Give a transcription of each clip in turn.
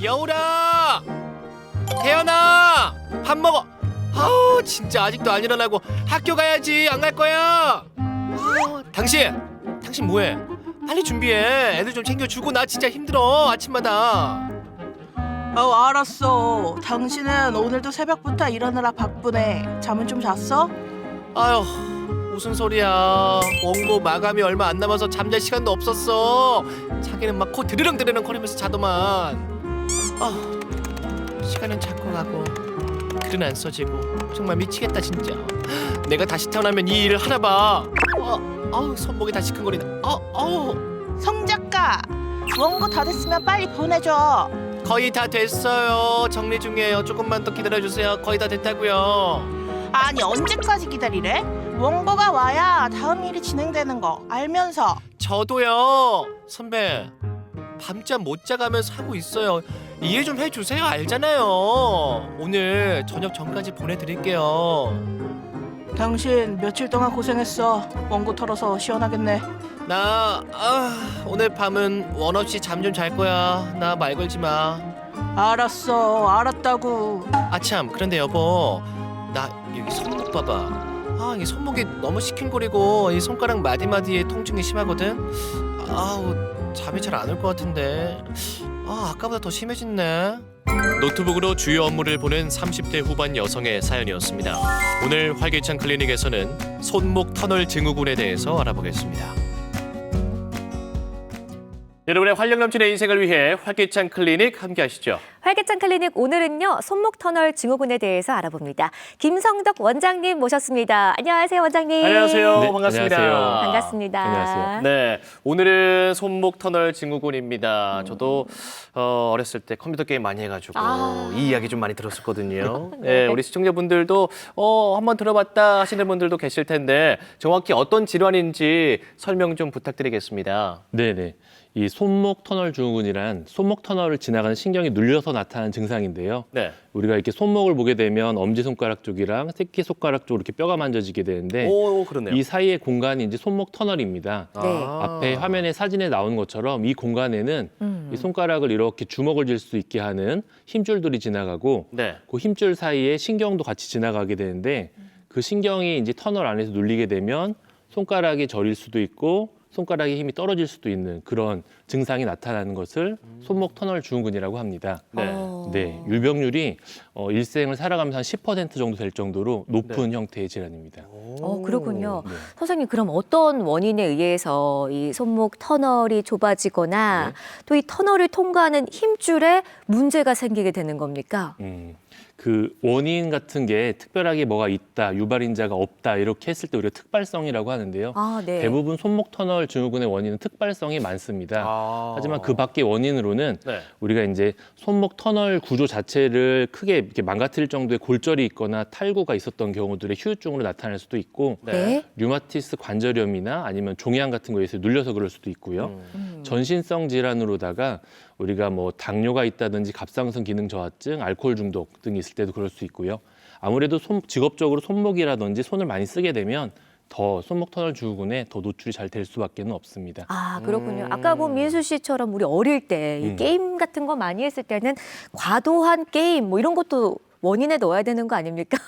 여울아! 태연아! 밥 먹어! 아우 진짜 아직도 안 일어나고 학교 가야지. 안 갈 거야. 당신 뭐해? 빨리 준비해. 애들 좀 챙겨주고. 나 진짜 힘들어 아침마다. 알았어. 당신은 오늘도 새벽부터 일하느라 바쁘네. 잠은 좀 잤어? 아휴 무슨 소리야. 원고 마감이 얼마 안 남아서 잠잘 시간도 없었어. 자기는 막 코 드르렁드르렁 거리면서 자더만. 시간은 자꾸 가고 글은 안 써지고 정말 미치겠다 진짜. 내가 다시 태어나면 이 일을 하나 봐. 손목이 다 시큰거리네. 성 작가, 원고 다 됐으면 빨리 보내줘. 거의 다 됐어요. 정리 중이에요. 조금만 더 기다려주세요. 거의 다 됐다고요. 아니 언제까지 기다리래? 원고가 와야 다음 일이 진행되는 거 알면서. 저도요. 선배 밤잠 못 자가면서 하고 있어요. 이해 좀 해주세요. 알잖아요. 오늘 저녁 전까지 보내드릴게요. 당신 며칠 동안 고생했어. 원고 털어서 시원하겠네. 나 오늘 밤은 원 없이 잠 좀 잘 거야. 나 말 걸지 마. 알았어, 알았다고. 아참 그런데 여보, 나 여기 손목 봐봐. 이 손목이 너무 시큰거리고 이 손가락 마디마디에 통증이 심하거든. 잠이 잘 안 올 것 같은데. 아까보다 더 심해졌네. 노트북으로 주요 업무를 보는 30대 후반 여성의 사연이었습니다. 오늘 활기찬 클리닉에서는 손목 터널 증후군에 대해서 알아보겠습니다. 여러분의 활력 넘치는 인생을 위해 활기찬 클리닉 함께 하시죠. 활기찬 클리닉 오늘은요. 손목 터널 증후군에 대해서 알아봅니다. 김성덕 원장님 모셨습니다. 안녕하세요, 원장님. 안녕하세요. 네, 반갑습니다. 안녕하세요. 반갑습니다. 안녕하세요. 네, 오늘은 손목 터널 증후군입니다. 저도 어렸을 때 컴퓨터 게임 많이 해가지고 이 이야기 좀 많이 들었었거든요. 네, 우리 시청자분들도 한번 들어봤다 하시는 분들도 계실 텐데 정확히 어떤 질환인지 설명 좀 부탁드리겠습니다. 네네. 이 손목 터널 증후군이란 손목 터널을 지나가는 신경이 눌려서 나타나는 증상인데요. 네. 우리가 이렇게 손목을 보게 되면 엄지손가락 쪽이랑 새끼손가락 쪽으로 이렇게 뼈가 만져지게 되는데 그렇네요. 이 사이의 공간이 이제 손목 터널입니다. 네. 앞에 화면에 사진에 나오는 것처럼 이 공간에는 이 손가락을 이렇게 주먹을 쥘 수 있게 하는 힘줄들이 지나가고 네. 그 힘줄 사이에 신경도 같이 지나가게 되는데 그 신경이 이제 터널 안에서 눌리게 되면 손가락이 저릴 수도 있고 손가락의 힘이 떨어질 수도 있는 그런 증상이 나타나는 것을 손목 터널 증후군이라고 합니다. 네. 네, 유병률이 일생을 살아가면서 한 10% 정도 될 정도로 높은 형태의 질환입니다. 그렇군요. 네. 선생님, 그럼 어떤 원인에 의해서 이 손목 터널이 좁아지거나 또 이 터널을 통과하는 힘줄에 문제가 생기게 되는 겁니까? 그 원인 같은 게 특별하게 뭐가 있다, 유발인자가 없다 이렇게 했을 때 우리가 특발성이라고 하는데요. 네. 대부분 손목 터널 증후군의 원인은 특발성이 많습니다. 하지만 그 밖의 원인으로는 네. 우리가 이제 손목 터널 구조 자체를 크게 이렇게 망가뜨릴 정도의 골절이 있거나 탈구가 있었던 경우들의 후유증으로 나타날 수도 있고 네. 류마티스 관절염이나 아니면 종양 같은 거에서 눌려서 그럴 수도 있고요. 전신성 질환으로다가 우리가 뭐 당뇨가 있다든지 갑상선 기능 저하증, 알코올 중독 등이 있을 때도 그럴 수 있고요. 아무래도 직업적으로 손목이라든지 손을 많이 쓰게 되면 더 손목 터널 증후군에 더 노출이 잘 될 수밖에 없습니다. 그렇군요. 아까 민수 씨처럼 우리 어릴 때 이 게임 같은 거 많이 했을 때는 과도한 게임 뭐 이런 것도 원인에 넣어야 되는 거 아닙니까?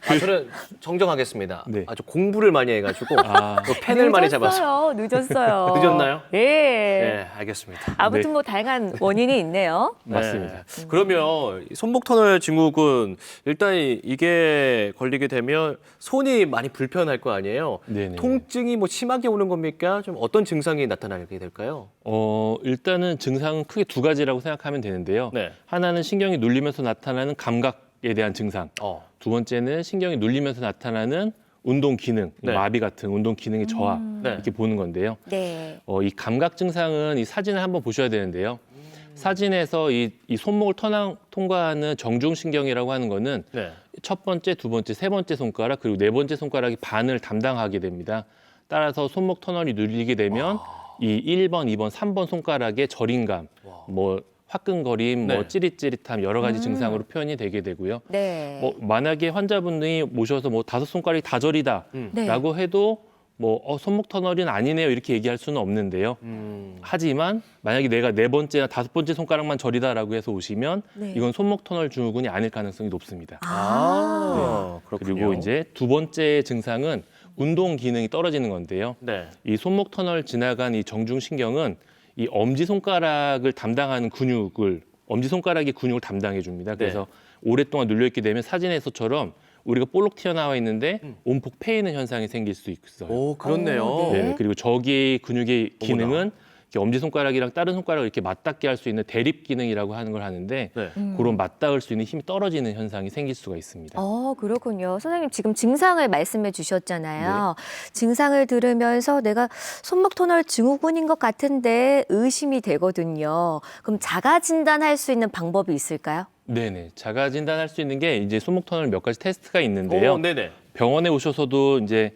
저는 정정하겠습니다. 네. 아주 공부를 많이 해가지고 펜을 많이 잡아서. 늦었어요. 늦었나요? 예. 네, 알겠습니다. 아무튼 네. 뭐 다양한 원인이 있네요. 맞습니다. 그러면 이 손목 터널 증후군 일단 이게 걸리게 되면 손이 많이 불편할 거 아니에요? 네네. 통증이 뭐 심하게 오는 겁니까? 좀 어떤 증상이 나타나게 될까요? 일단은 증상은 크게 두 가지라고 생각하면 되는데요. 네. 하나는 신경이 눌리면서 나타나는 감각에 대한 증상. 두 번째는 신경이 눌리면서 나타나는 운동 기능, 네. 마비 같은 운동 기능의 저하 네. 이렇게 보는 건데요. 네. 이 감각 증상은 이 사진을 한번 보셔야 되는데요. 사진에서 이 손목을 통과하는 정중신경이라고 하는 거는 네. 첫 번째, 두 번째, 세 번째 손가락 그리고 네 번째 손가락이 반을 담당하게 됩니다. 따라서 손목 터널이 눌리게 되면 이 1번, 2번, 3번 손가락의 저림감, 뭐 화끈거림, 네. 뭐 찌릿찌릿함 여러 가지 증상으로 표현이 되게 되고요. 네. 만약에 환자분이 모셔서 뭐 다섯 손가락이 다 저리다라고 네. 해도 뭐 손목 터널은 아니네요 이렇게 얘기할 수는 없는데요. 하지만 만약에 내가 4번째나 5번째 손가락만 저리다라고 해서 오시면 네. 이건 손목 터널 증후군이 아닐 가능성이 높습니다. 그렇군요. 그리고 이제 2번째 증상은 운동 기능이 떨어지는 건데요. 네. 이 손목 터널 지나간 이 정중신경은 이 엄지 손가락을 담당하는 엄지 손가락이 근육을 담당해 줍니다. 그래서 오랫동안 눌려 있게 되면 사진에서처럼 우리가 볼록 튀어나와 있는데 온폭 패이는 현상이 생길 수 있어요. 오, 그렇네요. 오, 네. 네, 그리고 저기 근육의 기능은 이렇게 엄지 손가락이랑 다른 손가락을 이렇게 맞닿게 할 수 있는 대립 기능이라고 하는 걸 하는데 네. 그런 맞닿을 수 있는 힘이 떨어지는 현상이 생길 수가 있습니다. 그렇군요. 선생님 지금 증상을 말씀해 주셨잖아요. 네. 증상을 들으면서 내가 손목 터널 증후군인 것 같은데 의심이 되거든요. 그럼 자가 진단할 수 있는 방법이 있을까요? 네네. 자가 진단할 수 있는 게 이제 손목 터널 몇 가지 테스트가 있는데요. 네네. 병원에 오셔서도 이제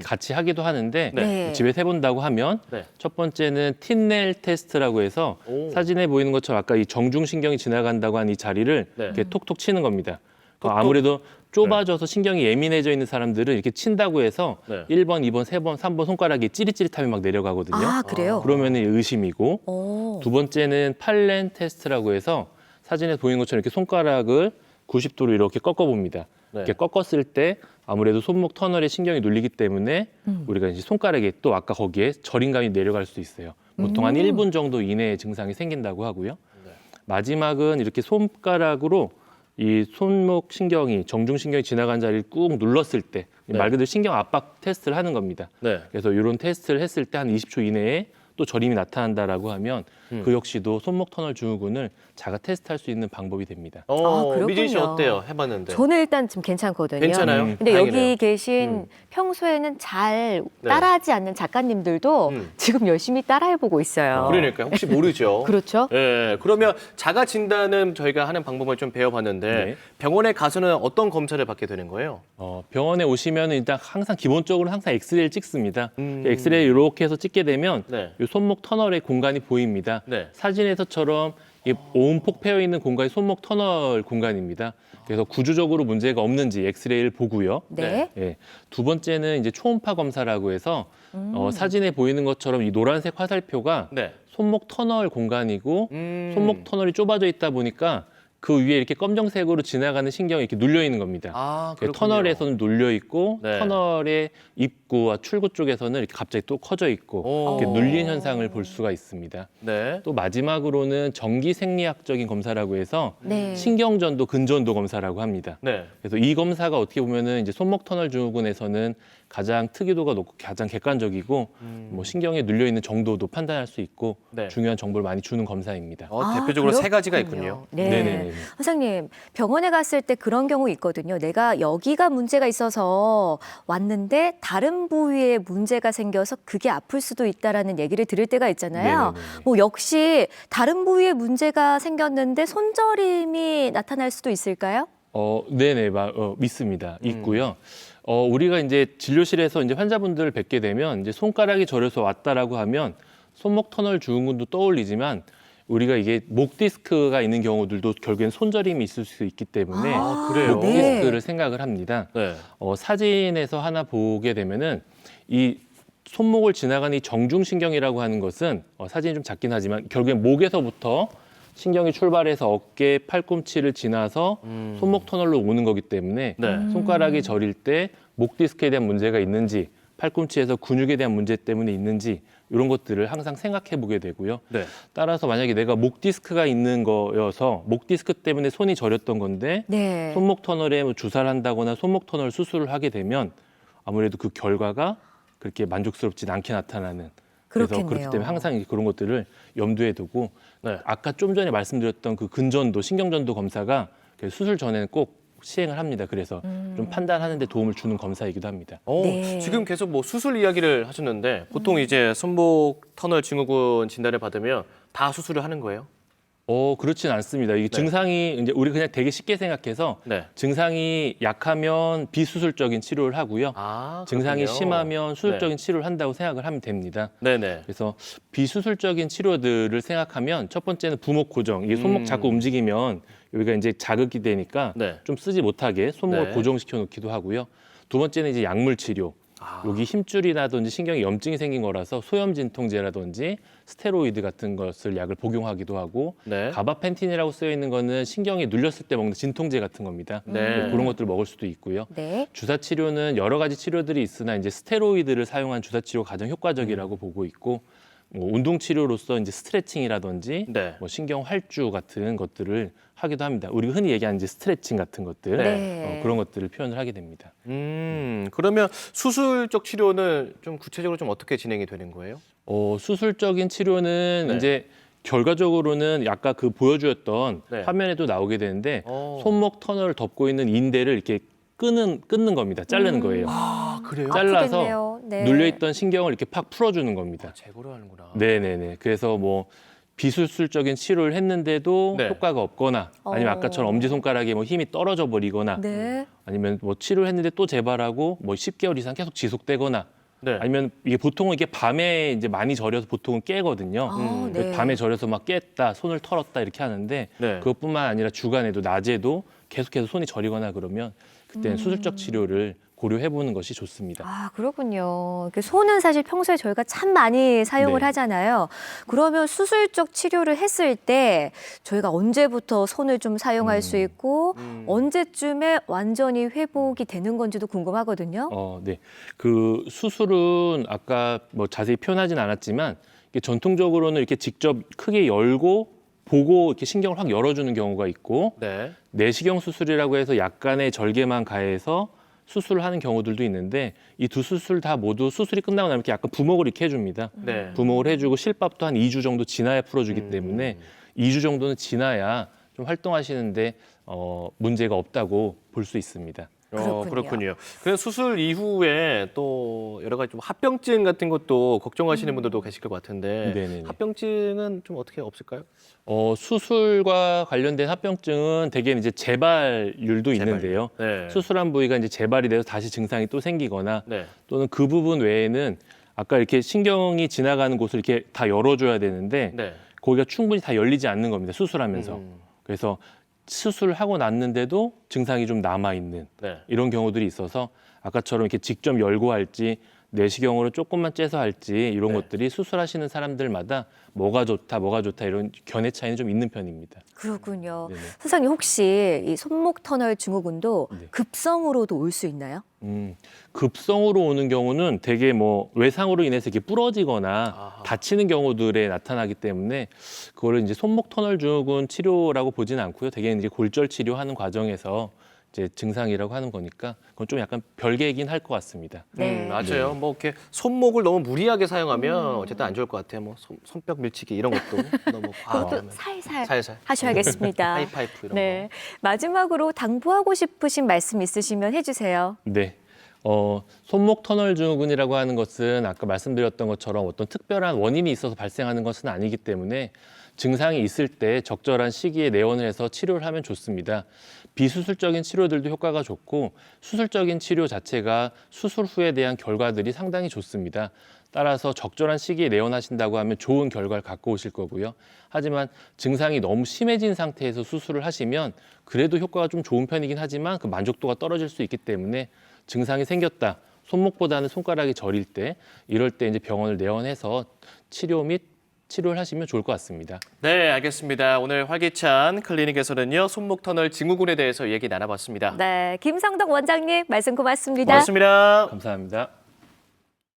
같이 하기도 하는데 네. 집에서 해본다고 하면 네. 첫 번째는 틴넬 테스트라고 해서 사진에 보이는 것처럼 아까 이 정중신경이 지나간다고 한 이 자리를 네. 이렇게 톡톡 치는 겁니다. 톡톡? 아무래도 좁아져서 신경이 예민해져 있는 사람들은 이렇게 친다고 해서 네. 1번, 2번, 3번, 3번 손가락이 찌릿찌릿함이 막 내려가거든요. 아, 그래요? 그러면 의심이고 오. 두 번째는 팔렌 테스트라고 해서 사진에 보이는 것처럼 이렇게 손가락을 90도로 이렇게 꺾어봅니다. 네. 이렇게 꺾었을 때 아무래도 손목 터널에 신경이 눌리기 때문에 우리가 이제 손가락에 또 아까 거기에 저림감이 내려갈 수 있어요. 보통 한 1분 정도 이내에 증상이 생긴다고 하고요. 네. 마지막은 이렇게 손가락으로 이 손목 신경이 정중신경이 지나간 자리를 꾹 눌렀을 때 말 그대로 신경 압박 테스트를 하는 겁니다. 네. 그래서 이런 테스트를 했을 때 한 20초 이내에 또 저림이 나타난다라고 하면 그 역시도 손목 터널 증후군을 자가 테스트할 수 있는 방법이 됩니다. 그렇군요. 미진 씨 어때요? 해봤는데. 저는 일단 좀 괜찮거든요. 괜찮아요? 근데 다행이네요. 여기 계신 평소에는 잘 네. 따라하지 않는 작가님들도 지금 열심히 따라해보고 있어요. 그러니까 혹시 모르죠. 그렇죠? 예, 그러면 자가 진단은 저희가 하는 방법을 좀 배워봤는데 네. 병원에 가서는 어떤 검사를 받게 되는 거예요? 병원에 오시면 일단 항상 기본적으로 항상 엑스레이를 찍습니다. 엑스레이 이렇게 해서 찍게 되면 네. 이 손목 터널의 공간이 보입니다. 네. 사진에서처럼 이 온폭 패여 있는 공간이 손목 터널 공간입니다. 그래서 구조적으로 문제가 없는지 엑스레이를 보고요. 네. 예. 두 번째는 이제 초음파 검사라고 해서 사진에 보이는 것처럼 이 노란색 화살표가 네. 손목 터널 공간이고 손목 터널이 좁아져 있다 보니까 그 위에 이렇게 검정색으로 지나가는 신경이 이렇게 눌려 있는 겁니다. 아, 그 그렇군요. 터널에서는 눌려 있고 네. 터널의 입구와 출구 쪽에서는 이렇게 갑자기 또 커져 있고 오. 이렇게 눌린 현상을 볼 수가 있습니다. 네. 또 마지막으로는 전기 생리학적인 검사라고 해서 네. 신경전도 근전도 검사라고 합니다. 네. 그래서 이 검사가 어떻게 보면은 이제 손목 터널 증후군에서는 가장 특이도가 높고 가장 객관적이고 뭐 신경에 눌려 있는 정도도 판단할 수 있고 네. 중요한 정보를 많이 주는 검사입니다. 대표적으로 세 가지가 그렇군요. 있군요. 네. 네네네. 선생님, 병원에 갔을 때 그런 경우 있거든요. 내가 여기가 문제가 있어서 왔는데 다른 부위에 문제가 생겨서 그게 아플 수도 있다라는 얘기를 들을 때가 있잖아요. 네네네. 뭐 역시 다른 부위에 문제가 생겼는데 손저림이 나타날 수도 있을까요? 네네, 믿습니다. 있고요. 우리가 이제 진료실에서 이제 환자분들을 뵙게 되면 이제 손가락이 저려서 왔다라고 하면 손목 터널 증후군도 떠올리지만 우리가 이게 목 디스크가 있는 경우들도 결국엔 손저림이 있을 수 있기 때문에 아, 그래요? 목 네. 디스크를 생각을 합니다. 네. 사진에서 하나 보게 되면은 이 손목을 지나가는 이 정중신경이라고 하는 것은 사진이 좀 작긴 하지만 결국엔 목에서부터 신경이 출발해서 어깨, 팔꿈치를 지나서 손목 터널로 오는 거기 때문에 네. 손가락이 저릴 때 목 디스크에 대한 문제가 있는지 팔꿈치에서 근육에 대한 문제 때문에 있는지 이런 것들을 항상 생각해 보게 되고요. 네. 따라서 만약에 내가 목 디스크가 있는 거여서 목 디스크 때문에 손이 저렸던 건데 네. 손목 터널에 뭐 주사를 한다거나 손목 터널 수술을 하게 되면 아무래도 그 결과가 그렇게 만족스럽지 않게 나타나는 그래서 그렇겠네요. 그렇기 때문에 항상 그런 것들을 염두에 두고 네. 아까 좀 전에 말씀드렸던 그 근전도 신경전도 검사가 수술 전에는 꼭 시행을 합니다. 그래서 좀 판단하는 데 도움을 주는 검사이기도 합니다. 네. 지금 계속 뭐 수술 이야기를 하셨는데 보통 이제 손목 터널 증후군 진단을 받으면 다 수술을 하는 거예요? 그렇진 않습니다. 이게 네. 증상이 이제 우리 그냥 되게 쉽게 생각해서 네. 증상이 약하면 비수술적인 치료를 하고요. 증상이 그렇군요. 심하면 수술적인 치료를 한다고 생각을 하면 됩니다. 네네. 그래서 비수술적인 치료들을 생각하면 첫 번째는 부목 고정. 이게 손목 자꾸 움직이면 여기가 이제 자극이 되니까 네. 좀 쓰지 못하게 손목을 네. 고정시켜 놓기도 하고요. 두 번째는 이제 약물 치료. 여기 힘줄이라든지 신경에 염증이 생긴 거라서 소염 진통제라든지 스테로이드 같은 것을 약을 복용하기도 하고 네. 가바펜틴이라고 쓰여 있는 거는 신경이 눌렸을 때 먹는 진통제 같은 겁니다. 네. 그런 것들을 먹을 수도 있고요. 네. 주사 치료는 여러 가지 치료들이 있으나 이제 스테로이드를 사용한 주사 치료가 가장 효과적이라고 보고 있고 뭐 운동 치료로서 이제 스트레칭이라든지 네. 뭐 신경 활주 같은 것들을 하기도 합니다. 우리가 흔히 얘기하는 이제 스트레칭 같은 것들 네. 그런 것들을 표현을 하게 됩니다. 그러면 수술적 치료는 좀 구체적으로 좀 어떻게 진행이 되는 거예요? 수술적인 치료는 네. 이제 결과적으로는 아까 그 보여주었던 네. 화면에도 나오게 되는데 손목 터널을 덮고 있는 인대를 이렇게 끊는 겁니다. 자르는 거예요. 아, 그래요? 잘라서 아프겠네요. 네. 눌려있던 신경을 이렇게 팍 풀어주는 겁니다. 제거를 하는구나. 네네네. 그래서 뭐 비수술적인 치료를 했는데도 네. 효과가 없거나 아니면 아까처럼 엄지손가락에 뭐 힘이 떨어져 버리거나 네. 아니면 뭐 치료를 했는데 또 재발하고 뭐 10개월 이상 계속 지속되거나 네. 아니면 이게 보통은 이게 밤에 이제 많이 저려서 보통은 깨거든요. 아, 네. 밤에 저려서 막 깼다, 손을 털었다 이렇게 하는데 네. 그것뿐만 아니라 주간에도 낮에도 계속해서 손이 저리거나 그러면 그때는 수술적 치료를 고려해보는 것이 좋습니다. 아, 그렇군요. 이렇게 손은 사실 평소에 저희가 참 많이 사용을 네. 하잖아요. 그러면 수술적 치료를 했을 때 저희가 언제부터 손을 좀 사용할 수 있고 언제쯤에 완전히 회복이 되는 건지도 궁금하거든요. 네. 그 수술은 아까 뭐 자세히 표현하진 않았지만 이게 전통적으로는 이렇게 직접 크게 열고 보고 이렇게 신경을 확 열어주는 경우가 있고 네. 내시경 수술이라고 해서 약간의 절개만 가해서 수술을 하는 경우들도 있는데 이 두 수술 다 모두 수술이 끝나고 나면 이렇게 약간 부목을 이렇게 해줍니다. 네. 부목을 해주고 실밥도 한 2주 정도 지나야 풀어주기 때문에 2주 정도는 지나야 좀 활동하시는데 문제가 없다고 볼 수 있습니다. 그렇군요. 그렇군요. 그래서 수술 이후에 또 여러 가지 좀 합병증 같은 것도 걱정하시는 분들도 계실 것 같은데 네네네. 합병증은 좀 어떻게 없을까요? 수술과 관련된 합병증은 대개 이제 재발률도 있는데요. 네. 수술한 부위가 이제 재발이 돼서 다시 증상이 또 생기거나 네. 또는 그 부분 외에는 아까 이렇게 신경이 지나가는 곳을 이렇게 다 열어줘야 되는데 네. 거기가 충분히 다 열리지 않는 겁니다. 수술하면서. 그래서 수술을 하고 났는데도 증상이 좀 남아있는 네. 이런 경우들이 있어서 아까처럼 이렇게 직접 열고 할지 내시경으로 조금만 째서 할지 이런 네. 것들이 수술하시는 사람들마다 뭐가 좋다 이런 견해 차이는 좀 있는 편입니다. 그렇군요. 네네. 선생님 혹시 이 손목 터널 증후군도 네. 급성으로도 올 수 있나요? 급성으로 오는 경우는 대개 뭐 외상으로 인해서 이렇게 부러지거나 아하. 다치는 경우들에 나타나기 때문에 그거를 이제 손목 터널 증후군 치료라고 보지는 않고요. 대개 이제 골절 치료하는 과정에서 이제 증상이라고 하는 거니까 그건 좀 약간 별개이긴 할 것 같습니다. 네. 맞아요. 뭐 이렇게 손목을 너무 무리하게 사용하면 어쨌든 안 좋을 것 같아요. 뭐 손뼉 밀치기 이런 것도 너무 그것도 과하면 살살 살살 하셔야겠습니다. 하이파이프 이런 네. 마지막으로 당부하고 싶으신 말씀 있으시면 해주세요. 네. 손목 터널 증후군이라고 하는 것은 아까 말씀드렸던 것처럼 어떤 특별한 원인이 있어서 발생하는 것은 아니기 때문에 증상이 있을 때 적절한 시기에 내원을 해서 치료를 하면 좋습니다. 비수술적인 치료들도 효과가 좋고 수술적인 치료 자체가 수술 후에 대한 결과들이 상당히 좋습니다. 따라서 적절한 시기에 내원하신다고 하면 좋은 결과를 갖고 오실 거고요. 하지만 증상이 너무 심해진 상태에서 수술을 하시면 그래도 효과가 좀 좋은 편이긴 하지만 그 만족도가 떨어질 수 있기 때문에 증상이 생겼다. 손목보다는 손가락이 저릴 때 이럴 때 이제 병원을 내원해서 치료를 하시면 좋을 것 같습니다. 네, 알겠습니다. 오늘 활기찬 클리닉에서는요, 손목 터널 증후군에 대해서 얘기 나눠봤습니다. 네, 김성덕 원장님 말씀 고맙습니다. 고맙습니다. 감사합니다.